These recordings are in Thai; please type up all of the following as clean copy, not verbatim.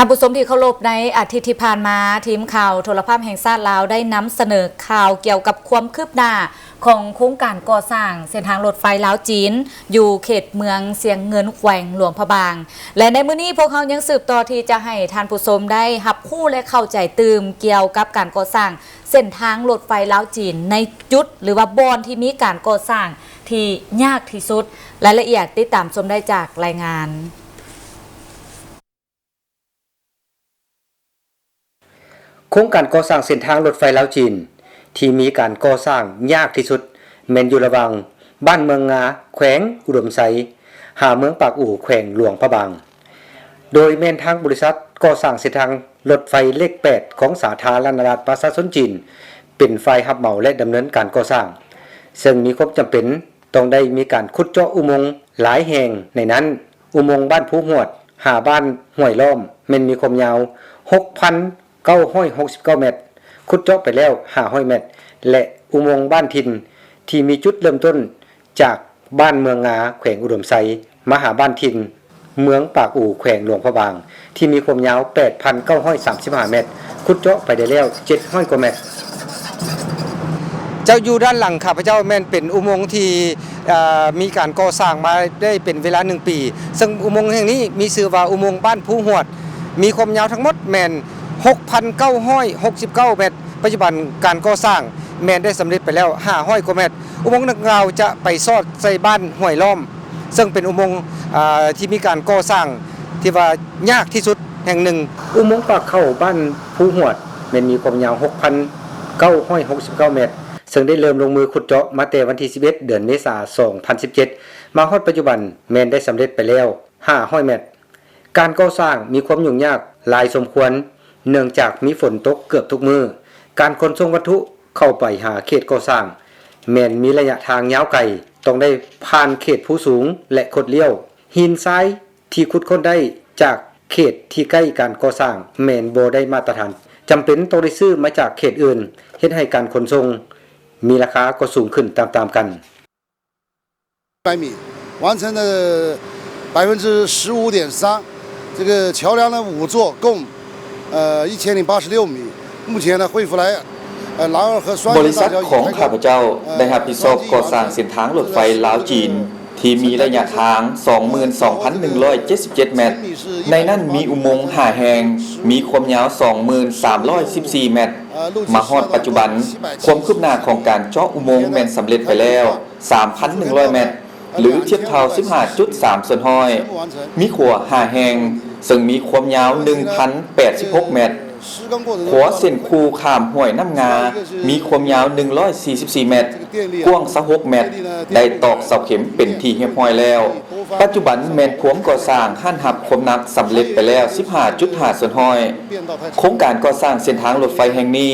ท่านผู้ชมที่เคารพในอาทิตย์ที่ผ่านมาทีมข่าวโทรภาพแห่งชาติลาวได้นำเสนอข่าวเกี่ยวกับความคืบหน้าของโครงการก่อสร้างเส้นทางรถไฟลาวจีนอยู่เขตเมืองเสียงเงินแขวงหลวงพระบางและในมื้อนี้พวกเขายังสืบต่อที่จะให้ท่านผู้ชมได้รับรู้และเข้าใจตื่มเกี่ยวกับการก่อสร้างเส้นทางรถไฟลาวจีนในจุดหรือว่าบอนที่มีการก่อสร้างที่ยากที่สุดรายละเอียดติดตามชมได้จากรายงานโครงการก่อสร้างเส้นทางรถไฟลาวจีนที่มีการก่อสร้างยากที่สุดแม่นอยู่ระหว่างบ้านเมืองงาแขวงอุดมไซหาเมืองปากอู่แขวงหลวงพระบางโดยแม่นทางบริษัทก่อสร้างเส้นทางรถไฟเลข8ของสาธารณรัฐประชาชนจีนเป็นฝ่ายรับเหมาและดำเนินการก่อสร้างซึ่งมีความจำเป็นต้องได้มีการขุดเจาะอุโมงค์หลายแห่งในนั้นอุโมงค์บ้านผู้หวดหาบ้านห้วยล้อมแม่นมีความยาว 6,969 เมตรขุดเจาะไปแล้ว500 เมตรและอุโมงค์บ้านทินที่มีจุดเริ่มต้นจากบ้านเมืองงาแขวงอุดมไซมาหาบ้านทินเมืองปากอู่แขวงหลวงพระบางที่มีความยาว 8,935 เมตรขุดเจาะไปได้แล้ว700 กว่าเมตรเจ้าอยู่ด้านหลังข้าพเจ้าแม่นเป็นอุโมงค์ที่มีการก่อสร้างมาได้เป็นเวลา1 ปีซึ่งอุโมงค์แห่งนี้มีชื่อว่าอุโมงค์บ้านผู้หวดมีความยาวทั้งหมดแม่น 6,969 เมตรปัจจุบันการก่อสร้างแม่นได้สำเร็จไปแล้ว500 กว่าเมตรอุโมงค์ดังกล่าวจะไปซอดใส่บ้านห้วยล้อมซึ่งเป็นอุโมงค์ที่มีการก่อสร้างที่ว่ายากที่สุดแห่งหนึ่งอุโมงค์ปากเข้าบ้านผู้หวดแม่นมีความยาว 6,969 เมตรซึ่งได้เริ่มลงมือขุดเจาะมาแต่วันที่11เดือนเมษายน2017มาฮอดปัจจุบันแม่นได้สำเร็จไปแล้ว500 เมตรการก่อสร้างมีความยุ่งยากหลายสมควรเนื่องจากมีฝนตกเกือบทุกมื้อการขนส่งวัตถุเข้าไปหาเขตก่อสร้างแม่นมีระยะทางยาวไกลต้องได้ผ่านเขตผู้สูงและคดเลี้ยวหินทรายที่ขุดค้นได้จากเขตที่ใกล้การก่อสร้างแม่นบ่ได้มาตรฐานจำเป็นต้องได้ซื้อมาจากเขตอื่นเฮ็ดให้การขนส่งมีราคาก็สูงขึ้นตามๆกัน100米完成的15.3%这个桥梁的5座共1086米目前呢恢复来狼儿和双บริษัทของข้าพเจ้าได้รับผิดชอบก่อสร้างเส้นทางรถไฟลาวจีนที่มีระยะทาง 22,177 เมตรในนั้นมีอุโมงค์5 แห่งมีความยาว 2,314 เมตรมาฮอดปัจจุบันความคืบหน้าของการเจาะอุโมงค์แม่นสำเร็จไปแล้ว 3,100 เมตรหรือเทียบเท่า 15.3 ส่วนห้อยมีขัว5 แห่งซึ่งมีความยาว 1,086 เมตรขัวเส้นคูข้ามห้วยน้ำงามีความยาว 144 เมตรกว้าง26 เมตรได้ตอกเสาเข็มเป็นที่เรียบร้อยแล้วปัจจุบันแม่นพวมก่อสร้างหันหับความหนักสำเร็จไปแล้ว 15.5 ส่วนห้อยโครงการก่อสร้างเส้นทางรถไฟแห่งนี้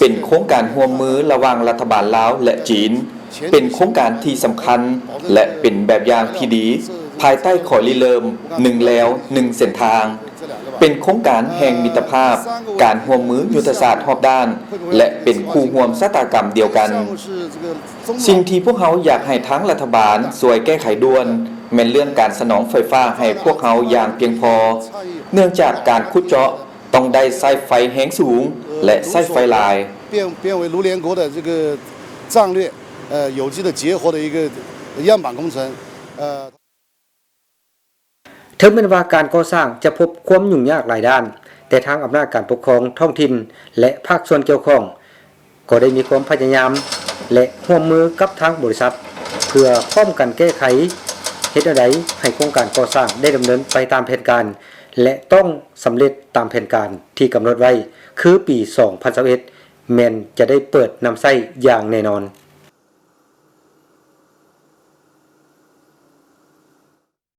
เป็นโครงการร่วมมือระหว่างรัฐบาลลาวและจีนเป็นโครงการที่สำคัญและเป็นแบบอย่างที่ดีภายใต้ข้อริเริ่ม1แล้ว1เส้นทางเป็นโครงการแห่งมิตรภาพการร่วมมือยุทธศาสตร์รอบด้านและเป็นคู่ร่วมชะตากรรมเดียวกันสิ่งที่พวกเขาอยากให้ทั้งรัฐบาลช่วยแก้ไขด่วนแม่นเรื่องการสนองไฟฟ้าให้พวกเขาอย่างเพียงพอเนื่องจากการขุดเจาะต้องได้สายไฟแรงสูงและสายไฟลาย变为卢联国的这个战略有机的结合的一个样板工程ถึงแม้ว่าการก่อสร้างจะพบความยุ่งยากหลายด้านแต่ทางอำนาจการปกครองท้องถิ่นและภาคส่วนเกี่ยวข้องก็ได้มีความพยายามและร่วมมือกับทางบริษัทเพื่อป้องกันแก้ไขเฮ็ดใดให้โครงการก่อสร้างได้ดำเนินไปตามแผนการและต้องสำเร็จตามแผนการที่กำหนดไว้คือปี2021แม่นจะได้เปิดนำใช้อย่างแน่นอน